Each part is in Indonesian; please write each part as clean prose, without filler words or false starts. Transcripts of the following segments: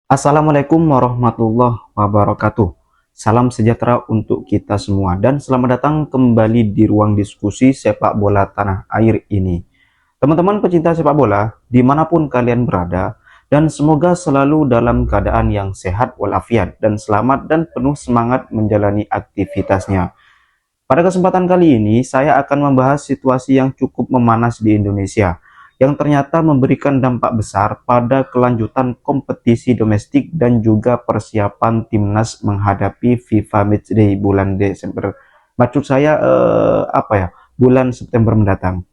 Assalamualaikum warahmatullahi wabarakatuh. Salam sejahtera untuk kita semua dan selamat datang kembali di ruang diskusi sepak bola tanah air ini. Teman-teman pecinta sepak bola, dimanapun kalian berada, dan semoga selalu dalam keadaan yang sehat walafiat dan selamat dan penuh semangat menjalani aktivitasnya. Pada kesempatan kali ini, saya akan membahas situasi yang cukup memanas di Indonesia, yang ternyata memberikan dampak besar pada kelanjutan kompetisi domestik dan juga persiapan timnas menghadapi FIFA Matchday bulan Desember. Maksud saya bulan September mendatang.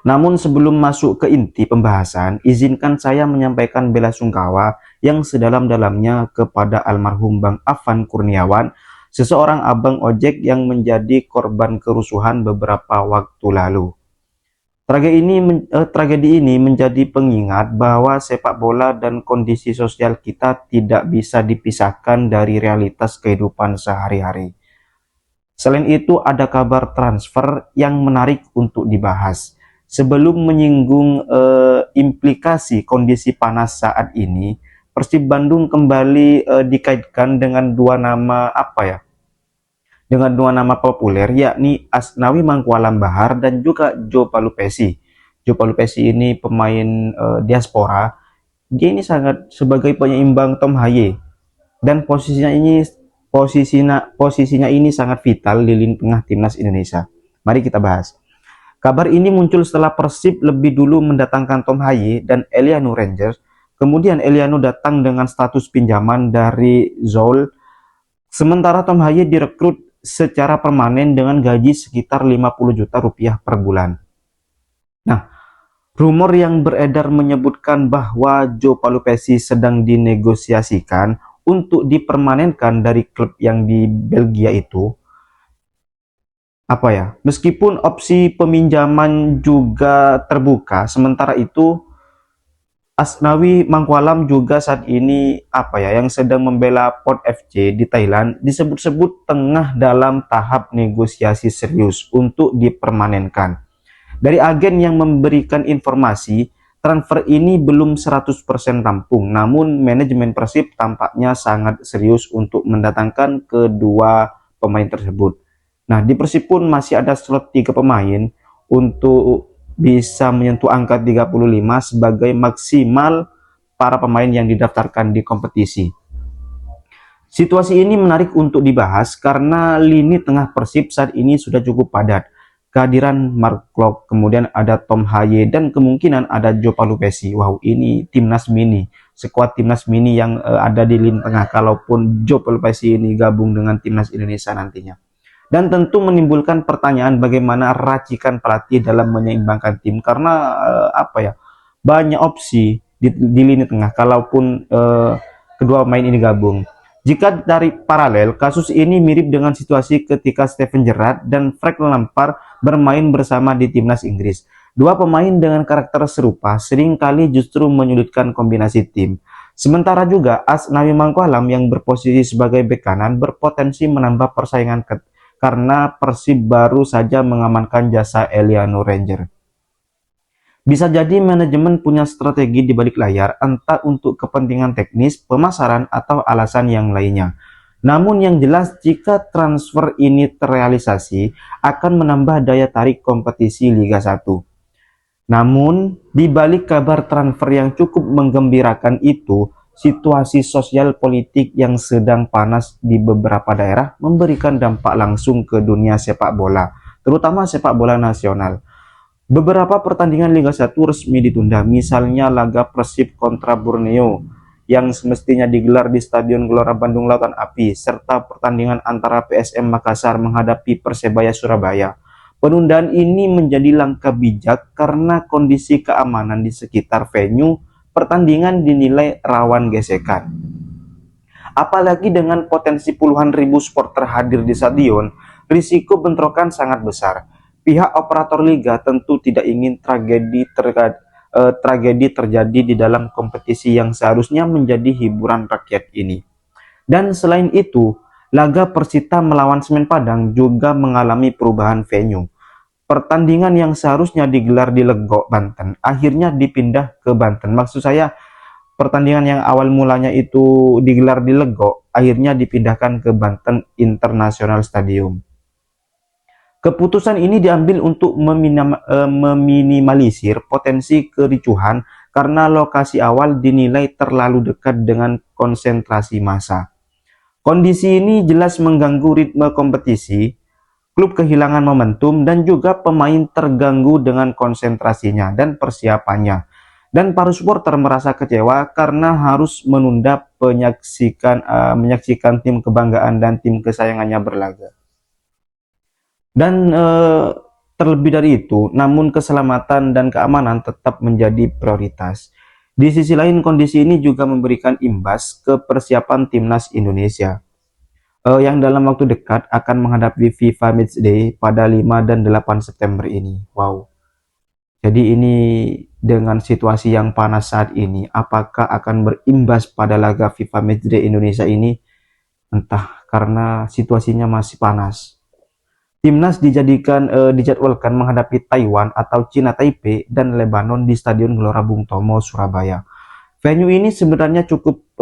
Namun sebelum masuk ke inti pembahasan, izinkan saya menyampaikan bela sungkawa yang sedalam-dalamnya kepada almarhum Bang Afan Kurniawan, seseorang abang ojek yang menjadi korban kerusuhan beberapa waktu lalu. Tragedi ini menjadi pengingat bahwa sepak bola dan kondisi sosial kita tidak bisa dipisahkan dari realitas kehidupan sehari-hari. Selain itu, ada kabar transfer yang menarik untuk dibahas. Sebelum menyinggung implikasi kondisi panas saat ini, Persib Bandung kembali dikaitkan dengan dua nama populer, yakni Asnawi Mangkualam Bahar dan juga Joe Palupesi. Joe Palupesi ini pemain diaspora. Dia ini sangat sebagai penyeimbang Tom Haye dan posisinya ini sangat vital di lini tengah timnas Indonesia. Mari kita bahas. Kabar ini muncul setelah Persib lebih dulu mendatangkan Tom Haye dan Eliano Rangers. Kemudian Eliano datang dengan status pinjaman dari Zol. Sementara Tom Haye direkrut secara permanen dengan gaji sekitar 50 juta rupiah per bulan. Nah, rumor yang beredar menyebutkan bahwa Joe Palupesi sedang dinegosiasikan untuk dipermanenkan dari klub yang di Belgia itu. Meskipun opsi peminjaman juga terbuka, sementara itu Asnawi Mangkualam juga saat ini yang sedang membela Port FC di Thailand disebut-sebut tengah dalam tahap negosiasi serius untuk dipermanenkan. Dari agen yang memberikan informasi, transfer ini belum 100% rampung, namun manajemen Persib tampaknya sangat serius untuk mendatangkan kedua pemain tersebut. Nah, di Persib pun masih ada slot 3 pemain untuk bisa menyentuh angka 35 sebagai maksimal para pemain yang didaftarkan di kompetisi. Situasi ini menarik untuk dibahas karena lini tengah Persib saat ini sudah cukup padat. Kehadiran Mark Klok, kemudian ada Tom Haye, dan kemungkinan ada Joe Palupesi. Wow, ini timnas mini, sekuat timnas mini yang ada di lini tengah kalaupun Joe Palupesi ini gabung dengan timnas Indonesia nantinya. Dan tentu menimbulkan pertanyaan bagaimana racikan pelatih dalam menyeimbangkan tim karena banyak opsi di lini tengah kalaupun kedua pemain ini gabung. Jika dari paralel, kasus ini mirip dengan situasi ketika Steven Gerrard dan Frank Lampard bermain bersama di timnas Inggris. Dua pemain dengan karakter serupa seringkali justru menyulitkan kombinasi tim. Sementara juga Asnawi Mangkualam yang berposisi sebagai bek kanan berpotensi menambah persaingan karena Persib baru saja mengamankan jasa Eliano Ranger. Bisa jadi manajemen punya strategi di balik layar, entah untuk kepentingan teknis, pemasaran, atau alasan yang lainnya. Namun yang jelas jika transfer ini terrealisasi, akan menambah daya tarik kompetisi Liga 1. Namun, di balik kabar transfer yang cukup menggembirakan itu, situasi sosial politik yang sedang panas di beberapa daerah memberikan dampak langsung ke dunia sepak bola, terutama sepak bola nasional. Beberapa pertandingan Liga 1 resmi ditunda, misalnya laga Persib kontra Borneo yang semestinya digelar di Stadion Gelora Bandung Lautan Api, serta pertandingan antara PSM Makassar menghadapi Persebaya Surabaya. Penundaan ini menjadi langkah bijak karena kondisi keamanan di sekitar venue pertandingan dinilai rawan gesekan. Apalagi dengan potensi puluhan ribu supporter hadir di stadion, risiko bentrokan sangat besar. Pihak operator liga tentu tidak ingin tragedi terjadi di dalam kompetisi yang seharusnya menjadi hiburan rakyat ini. Dan selain itu, laga Persita melawan Semen Padang juga mengalami perubahan venue. Pertandingan yang seharusnya digelar di Legok, Banten, akhirnya dipindah ke Banten. Maksud saya, pertandingan yang awal mulanya itu digelar di Legok akhirnya dipindahkan ke Banten International Stadium. Keputusan ini diambil untuk meminimalisir potensi kericuhan karena lokasi awal dinilai terlalu dekat dengan konsentrasi massa. Kondisi ini jelas mengganggu ritme kompetisi, klub kehilangan momentum, dan juga pemain terganggu dengan konsentrasinya dan persiapannya. Dan para supporter merasa kecewa karena harus menunda menyaksikan tim kebanggaan dan tim kesayangannya berlaga. Dan terlebih dari itu, namun keselamatan dan keamanan tetap menjadi prioritas. Di sisi lain, kondisi ini juga memberikan imbas ke persiapan timnas Indonesia yang dalam waktu dekat akan menghadapi FIFA Matchday pada 5 dan 8 September ini. Wow. Jadi ini dengan situasi yang panas saat ini, apakah akan berimbas pada laga FIFA Matchday Indonesia ini? Entah, karena situasinya masih panas. Timnas dijadwalkan menghadapi Taiwan atau Cina Taipei dan Lebanon di Stadion Gelora Bung Tomo, Surabaya. Venue ini sebenarnya cukup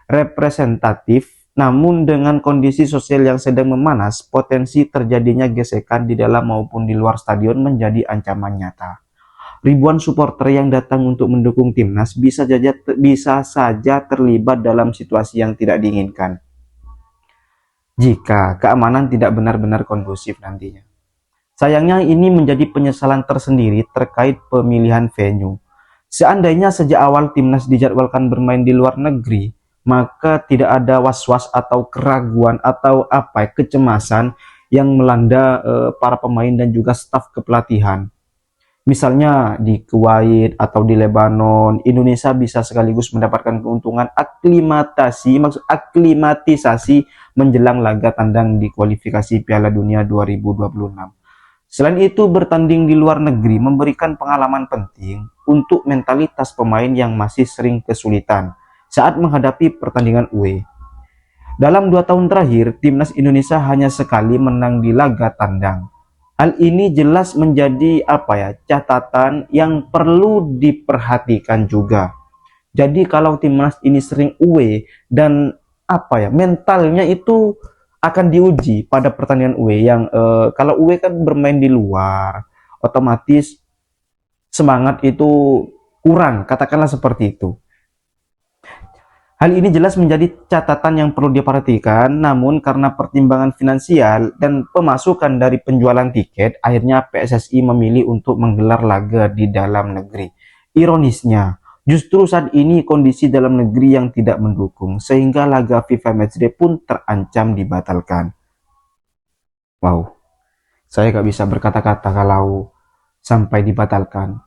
representatif, namun dengan kondisi sosial yang sedang memanas, potensi terjadinya gesekan di dalam maupun di luar stadion menjadi ancaman nyata. Ribuan supporter yang datang untuk mendukung timnas bisa saja terlibat dalam situasi yang tidak diinginkan jika keamanan tidak benar-benar kondusif nantinya. Sayangnya ini menjadi penyesalan tersendiri terkait pemilihan venue. Seandainya sejak awal timnas dijadwalkan bermain di luar negeri, maka tidak ada was-was atau keraguan atau kecemasan yang melanda para pemain dan juga staf kepelatihan. Misalnya di Kuwait atau di Lebanon, Indonesia bisa sekaligus mendapatkan keuntungan aklimatisasi menjelang laga tandang di kualifikasi Piala Dunia 2026. Selain itu, bertanding di luar negeri memberikan pengalaman penting untuk mentalitas pemain yang masih sering kesulitan saat menghadapi pertandingan UE. Dalam 2 tahun terakhir, timnas Indonesia hanya sekali menang di laga tandang. Hal ini jelas menjadi catatan yang perlu diperhatikan juga. Jadi kalau timnas ini sering away dan mentalnya itu akan diuji pada pertandingan UE yang kalau UE kan bermain di luar, otomatis semangat itu kurang, katakanlah seperti itu. Hal ini jelas menjadi catatan yang perlu diperhatikan, namun karena pertimbangan finansial dan pemasukan dari penjualan tiket, akhirnya PSSI memilih untuk menggelar laga di dalam negeri. Ironisnya, justru saat ini kondisi dalam negeri yang tidak mendukung, sehingga laga FIFA Matchday pun terancam dibatalkan. Wow, saya gak bisa berkata-kata kalau sampai dibatalkan.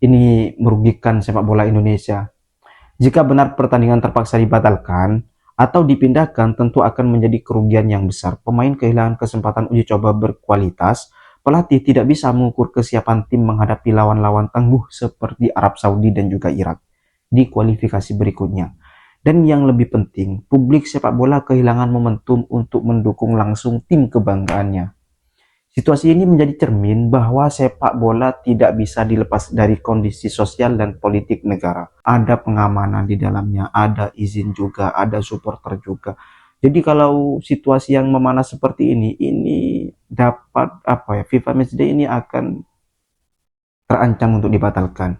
Ini merugikan sepak bola Indonesia. Jika benar pertandingan terpaksa dibatalkan atau dipindahkan, tentu akan menjadi kerugian yang besar. Pemain kehilangan kesempatan uji coba berkualitas, pelatih tidak bisa mengukur kesiapan tim menghadapi lawan-lawan tangguh seperti Arab Saudi dan juga Irak di kualifikasi berikutnya. Dan yang lebih penting, publik sepak bola kehilangan momentum untuk mendukung langsung tim kebanggaannya. Situasi ini menjadi cermin bahwa sepak bola tidak bisa dilepas dari kondisi sosial dan politik negara. Ada pengamanan di dalamnya, ada izin juga, ada supporter juga. Jadi kalau situasi yang memanas seperti ini dapat FIFA Matchday ini akan terancam untuk dibatalkan.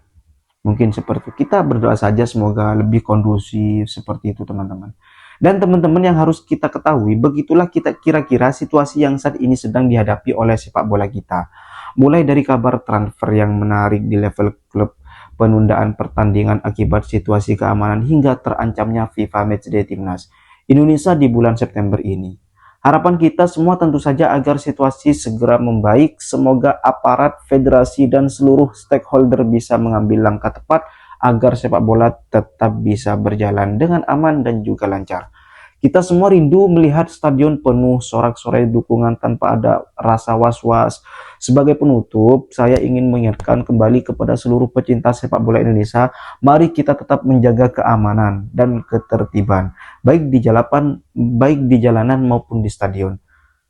Mungkin seperti kita berdoa saja semoga lebih kondusif seperti itu, teman-teman. Dan teman-teman yang harus kita ketahui, begitulah kita kira-kira situasi yang saat ini sedang dihadapi oleh sepak bola kita. Mulai dari kabar transfer yang menarik di level klub, penundaan pertandingan akibat situasi keamanan, hingga terancamnya FIFA Matchday Timnas Indonesia di bulan September ini. Harapan kita semua tentu saja agar situasi segera membaik. Semoga aparat, federasi, dan seluruh stakeholder bisa mengambil langkah tepat agar sepak bola tetap bisa berjalan dengan aman dan juga lancar. Kita semua rindu melihat stadion penuh sorak-sorai dukungan tanpa ada rasa was-was. Sebagai penutup, saya ingin mengingatkan kembali kepada seluruh pecinta sepak bola Indonesia, mari kita tetap menjaga keamanan dan ketertiban, baik di jalanan maupun di stadion.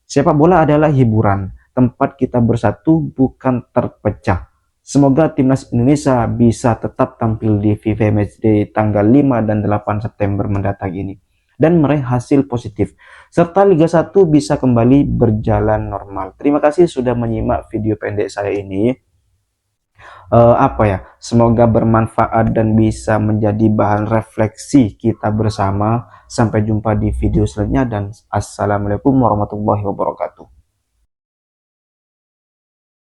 Sepak bola adalah hiburan, tempat kita bersatu bukan terpecah. Semoga timnas Indonesia bisa tetap tampil di FIFA Matchday tanggal 5 dan 8 September mendatang ini dan meraih hasil positif, serta Liga 1 bisa kembali berjalan normal. Terima kasih sudah menyimak video pendek saya ini. Semoga bermanfaat dan bisa menjadi bahan refleksi kita bersama. Sampai jumpa di video selanjutnya dan assalamualaikum warahmatullahi wabarakatuh.